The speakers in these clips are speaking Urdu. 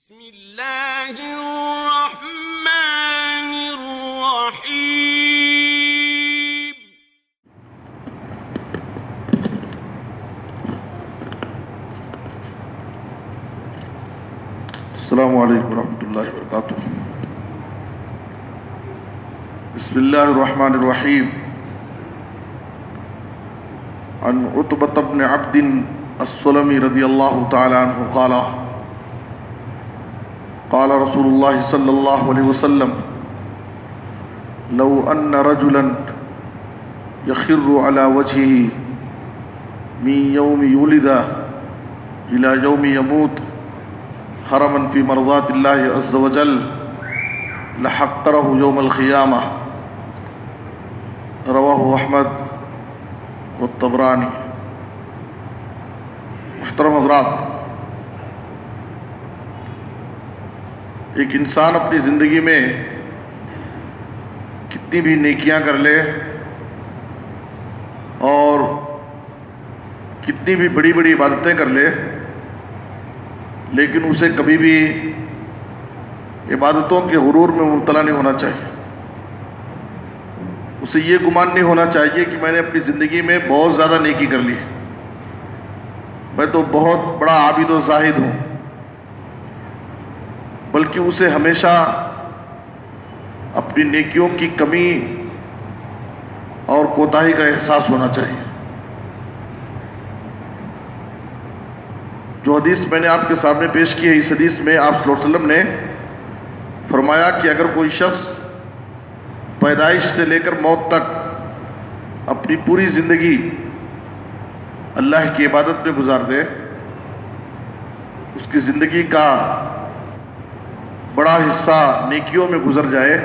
بسم اللہ الرحمن الرحیم۔ السلام علیکم ورحمۃ اللہ وبرکاتہ۔ بسم اللہ الرحمن الرحیم۔ عن عتبۃ بن عبد السلمی رضی اللہ تعالی عنہ قال قال رسول اللہ صلی اللہ علیہ وسلم لو ان رجلا يخر على وجهه من يوم يولد الى يوم يموت حرما في مرضات الله عز وجل لحقره يوم القيامة، رواه احمد والطبرانی۔ محترم حضرات، ایک انسان اپنی زندگی میں کتنی بھی نیکیاں کر لے اور کتنی بھی بڑی بڑی عبادتیں کر لے، لیکن اسے کبھی بھی عبادتوں کے غرور میں مبتلا نہیں ہونا چاہیے۔ اسے یہ گمان نہیں ہونا چاہیے کہ میں نے اپنی زندگی میں بہت زیادہ نیکی کر لی، میں تو بہت بڑا عابد و زاہد ہوں، بلکہ اسے ہمیشہ اپنی نیکیوں کی کمی اور کوتاہی کا احساس ہونا چاہیے۔ جو حدیث میں نے آپ کے سامنے پیش کی ہے، اس حدیث میں آپ صلی اللہ علیہ وسلم نے فرمایا کہ اگر کوئی شخص پیدائش سے لے کر موت تک اپنی پوری زندگی اللہ کی عبادت میں گزار دے، اس کی زندگی کا بڑا حصہ نیکیوں میں گزر جائے،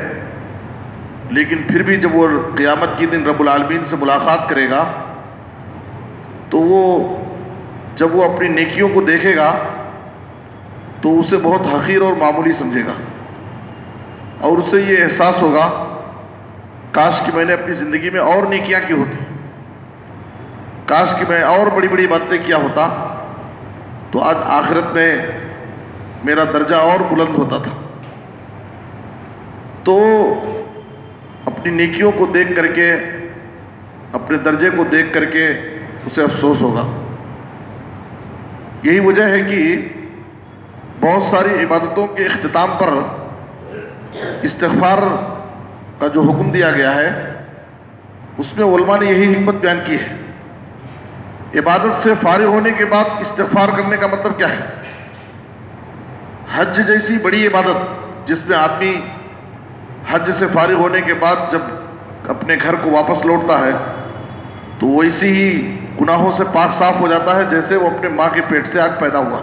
لیکن پھر بھی جب وہ قیامت کے دن رب العالمین سے ملاقات کرے گا تو جب وہ اپنی نیکیوں کو دیکھے گا تو اسے بہت حقیر اور معمولی سمجھے گا، اور اسے یہ احساس ہوگا کاش کہ میں نے اپنی زندگی میں اور نیکیاں کی ہوتی، کاش کہ میں اور بڑی بڑی باتیں کیا ہوتا تو آج آخرت میں میرا درجہ اور بلند ہوتا تھا۔ تو اپنی نیکیوں کو دیکھ کر کے، اپنے درجے کو دیکھ کر کے اسے افسوس ہوگا۔ یہی وجہ ہے کہ بہت ساری عبادتوں کے اختتام پر استغفار کا جو حکم دیا گیا ہے، اس میں علماء نے یہی حکمت بیان کی ہے۔ عبادت سے فارغ ہونے کے بعد استغفار کرنے کا مطلب کیا ہے؟ حج جیسی بڑی عبادت جس میں آدمی حج سے فارغ ہونے کے بعد جب اپنے گھر کو واپس لوٹتا ہے تو وہ اسی ہی گناہوں سے پاک صاف ہو جاتا ہے جیسے وہ اپنے ماں کے پیٹ سے آج پیدا ہوا۔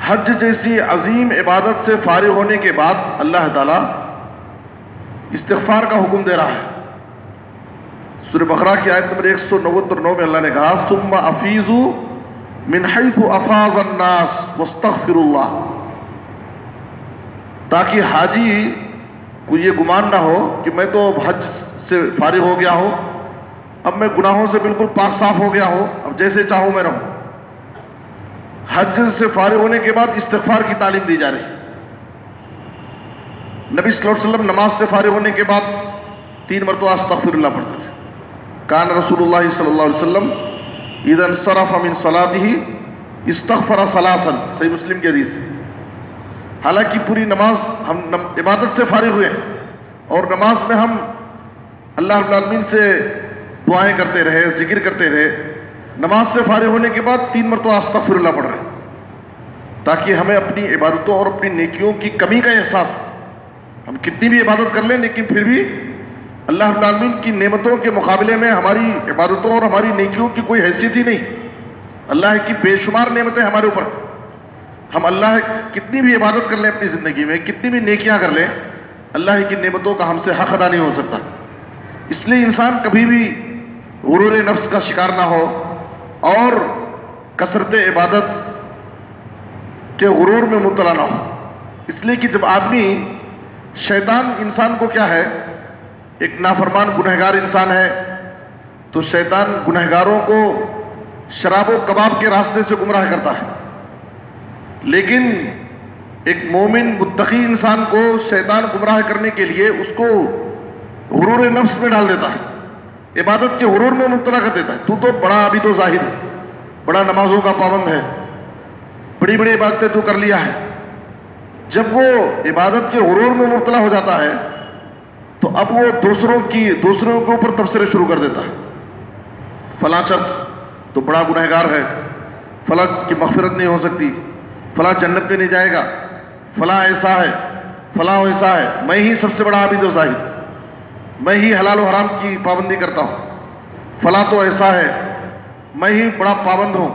حج جیسی عظیم عبادت سے فارغ ہونے کے بعد اللہ تعالیٰ استغفار کا حکم دے رہا ہے۔ سورہ بقرہ کی آیت نمبر 199 میں اللہ نے کہا ثم افیضوا من حیث افاض الناس واستغفروا اللہ، تاکہ حاجی کو یہ گمان نہ ہو کہ میں تو حج سے فارغ ہو گیا ہوں، اب میں گناہوں سے بالکل پاک صاف ہو گیا ہوں، اب جیسے چاہوں میں رہوں۔ حج سے فارغ ہونے کے بعد استغفار کی تعلیم دی جا رہی ہے۔ نبی صلی اللہ علیہ وسلم نماز سے فارغ ہونے کے بعد 3 مرتبہ استغفر اللہ پڑھتے تھے۔ کان رسول اللہ صلی اللہ علیہ وسلم اذا انصرف من صلاته استغفر ثلاثا، صحیح مسلم کی حدیث ہے۔ حالانکہ پوری نماز ہم عبادت سے فارغ ہوئے اور نماز میں ہم اللہ رب العالمین سے دعائیں کرتے رہے، ذکر کرتے رہے، نماز سے فارغ ہونے کے بعد 3 مرتبہ استغفر اللہ پڑھ رہے ہیں تاکہ ہمیں اپنی عبادتوں اور اپنی نیکیوں کی کمی کا احساس ہو۔ ہم کتنی بھی عبادت کر لیں لیکن پھر بھی اللہ رب العالمین کی نعمتوں کے مقابلے میں ہماری عبادتوں اور ہماری نیکیوں کی کوئی حیثیت ہی نہیں۔ اللہ کی بے شمار نعمتیں ہمارے اوپر، ہم اللہ کتنی بھی عبادت کر لیں اپنی زندگی میں، کتنی بھی نیکیاں کر لیں، اللہ کی نعمتوں کا ہم سے حق ادا نہیں ہو سکتا۔ اس لیے انسان کبھی بھی غرور نفس کا شکار نہ ہو اور کثرت عبادت کے غرور میں مبتلا نہ ہو۔ اس لیے کہ جب آدمی، شیطان انسان کو کیا ہے، ایک نافرمان گنہگار انسان ہے، تو شیطان گنہگاروں کو شراب و کباب کے راستے سے گمراہ کرتا ہے۔ لیکن ایک مومن متقی انسان کو شیطان گمراہ کرنے کے لیے اس کو غرور نفس میں ڈال دیتا ہے، عبادت کے غرور میں مبتلا کر دیتا ہے. تو بڑا عابد و زاہد ہے، بڑا نمازوں کا پابند ہے، بڑی بڑی عبادتیں تو کر لیا ہے. جب وہ عبادت کے غرور میں مبتلا ہو جاتا ہے تو اب وہ دوسروں کے اوپر تبصرے شروع کر دیتا ہے. فلاں شخص تو بڑا گنہگار ہے، فلاں کی مغفرت نہیں ہو سکتی، فلاں جنت میں نہیں جائے گا، فلاں ایسا ہے، فلاں ویسا ہے، میں ہی سب سے بڑا عابد و زاہد، میں ہی حلال و حرام کی پابندی کرتا ہوں، فلاں تو ایسا ہے، میں ہی بڑا پابند ہوں.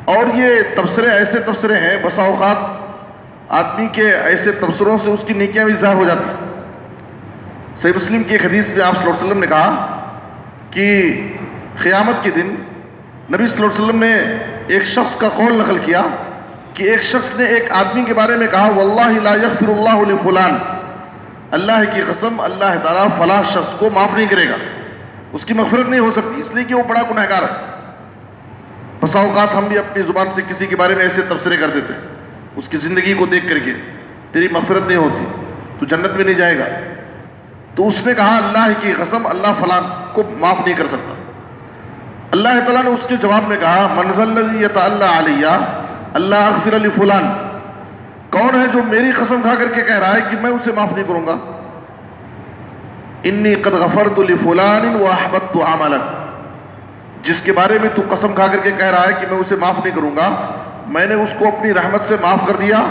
اور یہ تبصرے ایسے تبصرے ہیں، بسا اوقات آدمی کے ایسے تبصروں سے اس کی نیکیاں بھی ضائع ہو جاتی ہیں. صحیح مسلم کی ایک حدیث میں آپ صلی اللہ علیہ وسلم نے کہا کہ قیامت کے دن نبی صلی اللہ علیہ وسلم نے ایک شخص کا قول نقل کیا کہ ایک شخص نے ایک آدمی کے بارے میں کہا واللہ لا یغفر اللہ لفلان، اللہ کی قسم اللہ تعالیٰ فلاں شخص کو معاف نہیں کرے گا، اس کی مغفرت نہیں ہو سکتی، اس لیے کہ وہ بڑا گنہگار ہے. بسا اوقات ہم بھی اپنی زبان سے کسی کے بارے میں ایسے تبصرے کر دیتے ہیں، اس کی زندگی کو دیکھ کر کے تیری مغفرت نہیں ہوتی، تو جنت میں نہیں جائے گا. تو اس نے کہا اللہ کی قسم اللہ فلاں کو معاف نہیں کر سکتا. اللہ تعالیٰ نے اس کے جواب میں کہا من ذا الذی یتعلی علی اللہ اغفر لفلان، کون ہے جو میری قسم کھا کر کے کہہ رہا ہے کہ میں اسے معاف نہیں کروں گا. انی قد غفرت لفلان واحبطت عملا، جس کے بارے میں تو قسم کھا کر کے کہہ رہا ہے کہ میں اسے معاف نہیں کروں گا، میں نے اس کو اپنی رحمت سے معاف کر دیا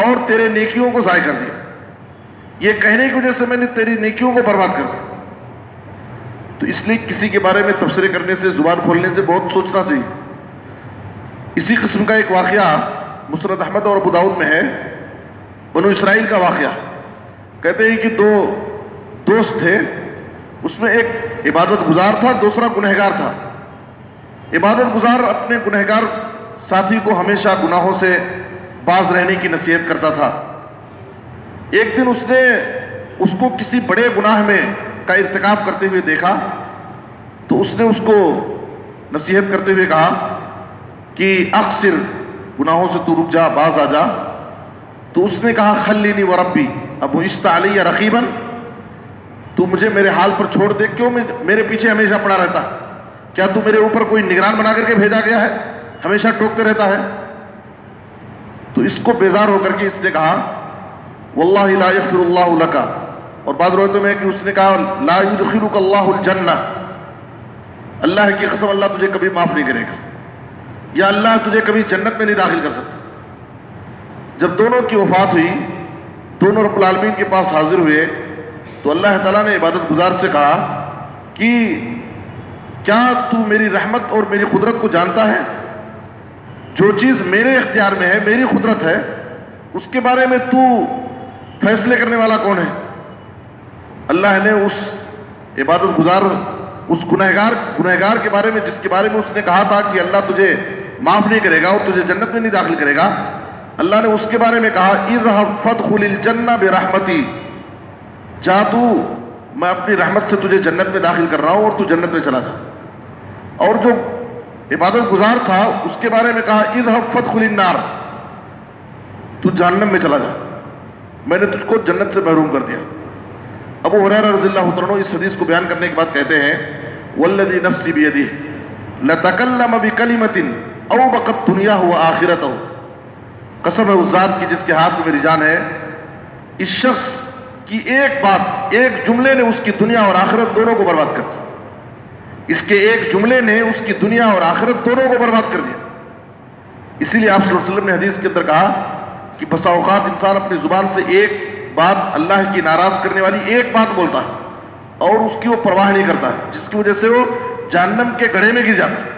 اور تیرے نیکیوں کو ضائع کر دیا. یہ کہنے کی وجہ سے میں نے تیری نیکیوں کو برباد کر دیا. تو اس لیے کسی کے بارے میں تبصرے کرنے سے، زبان کھولنے سے بہت سوچنا چاہیے. اسی قسم کا ایک واقعہ مسند احمد اور ابو داؤد میں ہے، بنو اسرائیل کا واقعہ. کہتے ہیں کہ دو دوست تھے، اس میں ایک عبادت گزار تھا، دوسرا گنہگار تھا. عبادت گزار اپنے گنہگار ساتھی کو ہمیشہ گناہوں سے باز رہنے کی نصیحت کرتا تھا. ایک دن اس نے اس کو کسی بڑے گناہ میں کا ارتکاب کرتے ہوئے دیکھا تو اس نے اس کو نصیحت کرتے ہوئے کہا کہ اقصر، گناہوں سے تو رک جا، باز آ جا. تو اس نے کہا خلینی وربی ابعثت علی رقیبا، تو مجھے میرے حال پر چھوڑ دے، کیوں میرے پیچھے ہمیشہ پڑا رہتا ہے؟ کیا تو میرے اوپر کوئی نگران بنا کر کے بھیجا گیا ہے؟ ہمیشہ ٹوکتے رہتا ہے. تو اس کو بیزار ہو کر کے اس نے کہا واللہ لا یغفر اللہ لک، اور بعض روایتوں میں ہے کہ اس نے کہا لا یدخلک اللہ الجنہ، اللہ کی قسم اللہ تجھے کبھی معاف نہیں کرے گا، یا اللہ تجھے کبھی جنت میں نہیں داخل کر سکتا. جب دونوں کی وفات ہوئی، دونوں رب العالمین کے پاس حاضر ہوئے تو اللہ تعالیٰ نے عبادت گزار سے کہا کہ کیا تو میری رحمت اور میری قدرت کو جانتا ہے؟ جو چیز میرے اختیار میں ہے، میری قدرت ہے، اس کے بارے میں تو فیصلے کرنے والا کون ہے؟ اللہ نے اس عبادت گزار، اس گنہگار کے بارے میں، جس کے بارے میں اس نے کہا تھا کہ اللہ تجھے معاف نہیں کرے گا اور تجھے جنت میں نہیں داخل کرے گا، اللہ نے اس کے بارے میں کہا اذهب فادخل الجنہ برحمتی، جا تو، میں اپنی رحمت سے تجھے جنت میں داخل کر رہا ہوں اور تو جنت میں چلا جا. اور جو عبادت گزار تھا اس کے بارے میں کہا اذهب فادخل النار، تو جہنم میں چلا جا، میں نے تجھ کو جنت سے محروم کر دیا. ابو ہریرہ رضی اللہ عنہ اس حدیث کو بیان کرنے کے بعد کہتے ہیں والذی نفسی بیدہ لتکلم بکلمۃ اوبقت دنیاہ وآخرتہ، قسم ہے اس ذات کی جس کے ہاتھ میں میری جان ہے، اس شخص کی ایک بات، ایک جملے نے اس کی دنیا اور آخرت دونوں کو برباد کر دیا. اس کے ایک جملے نے اس کی دنیا اور آخرت دونوں کو برباد کر دیا. اسی لیے آپ صلی اللہ علیہ وسلم نے حدیث کے اندر کہا کہ بسا اوقات انسان اپنی زبان سے ایک بات، اللہ کی ناراض کرنے والی ایک بات بولتا ہے اور اس کی وہ پرواہ نہیں کرتا ہے، جس کی وجہ سے وہ جہنم کے گڑھے میں گر جاتا ہے.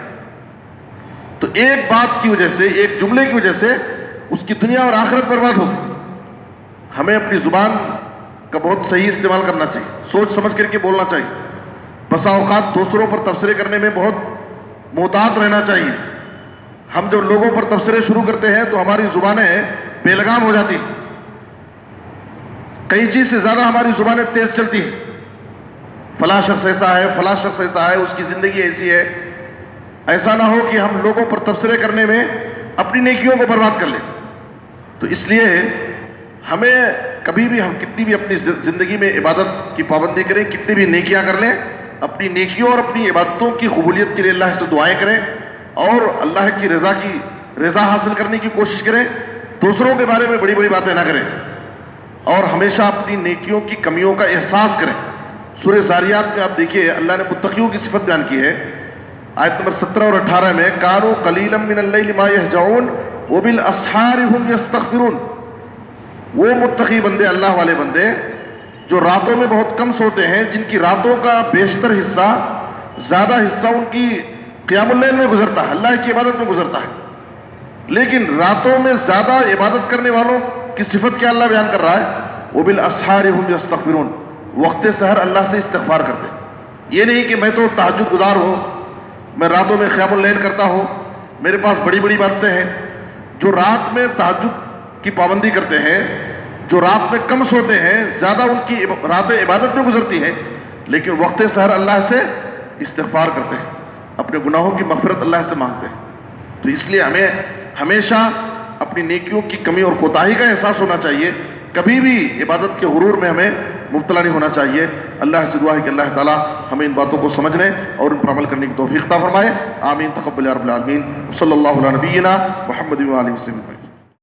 تو ایک بات کی وجہ سے، ایک جملے کی وجہ سے اس کی دنیا اور آخرت برباد ہوگی. ہمیں اپنی زبان کا بہت صحیح استعمال کرنا چاہیے، سوچ سمجھ کر کے بولنا چاہیے. بسا اوقات دوسروں پر تبصرے کرنے میں بہت محتاط رہنا چاہیے. ہم جب لوگوں پر تبصرے شروع کرتے ہیں تو ہماری زبانیں بے لگام ہو جاتی ہیں، کئی چیز سے زیادہ ہماری زبانیں تیز چلتی ہیں. فلاں شخص ایسا ہے، فلاں شخص ایسا ہے، اس کی زندگی ایسی ہے. ایسا نہ ہو کہ ہم لوگوں پر تبصرے کرنے میں اپنی نیکیوں کو برباد کر لے. تو اس لیے ہمیں کبھی بھی ہم کتنی بھی اپنی زندگی میں عبادت کی پابندی کریں، کتنی بھی نیکیاں کر لیں، اپنی نیکیوں اور اپنی عبادتوں کی قبولیت کے لیے اللہ سے دعائیں کریں اور اللہ کی رضا حاصل کرنے کی کوشش کریں. دوسروں کے بارے میں بڑی بڑی باتیں نہ کریں اور ہمیشہ اپنی نیکیوں کی کمیوں کا احساس کریں. سورہ زاریات میں آپ دیکھیے اللہ نے متقیوں کی صفت بیان کی ہے. آیت نمبر 17 اور 18 میں کانوا قلیلا من اللیل ما یہجعون وبالاسحار هم یستغفرون. وہ متقی بندے، اللہ والے بندے جو راتوں میں بہت کم سوتے ہیں، جن کی راتوں کا بیشتر حصہ، زیادہ حصہ ان کی قیام اللیل میں گزرتا ہے، اللہ کی عبادت میں گزرتا ہے. لیکن راتوں میں زیادہ عبادت کرنے والوں کی صفت کیا اللہ بیان کر رہا ہے؟ وبالاسحار هم یستغفرون. وقت سحر اللہ سے استغفار کرتے. یہ نہیں کہ میں تو تہجد گزار ہوں، میں راتوں میں قیام اللیل کرتا ہوں، میرے پاس بڑی بڑی باتیں ہیں. جو رات میں تہجد کی پابندی کرتے ہیں، جو رات میں کم سوتے ہیں، زیادہ ان کی راتیں عبادت میں گزرتی ہیں، لیکن وقت سحر اللہ سے استغفار کرتے ہیں، اپنے گناہوں کی مغفرت اللہ سے مانگتے ہیں. تو اس لیے ہمیں ہمیشہ اپنی نیکیوں کی کمی اور کوتاہی کا احساس ہونا چاہیے. کبھی بھی عبادت کے غرور میں ہمیں مبتلا نہیں ہونا چاہیے. اللہ سے دعا ہے کہ اللہ تعالیٰ ہمیں ان باتوں کو سمجھنے اور ان پر عمل کرنے کی توفیق عطا فرمائے. آمین. تقبل یا رب العالمین. صلی اللہ علیہ نبینا محمد و آلہ وسلم.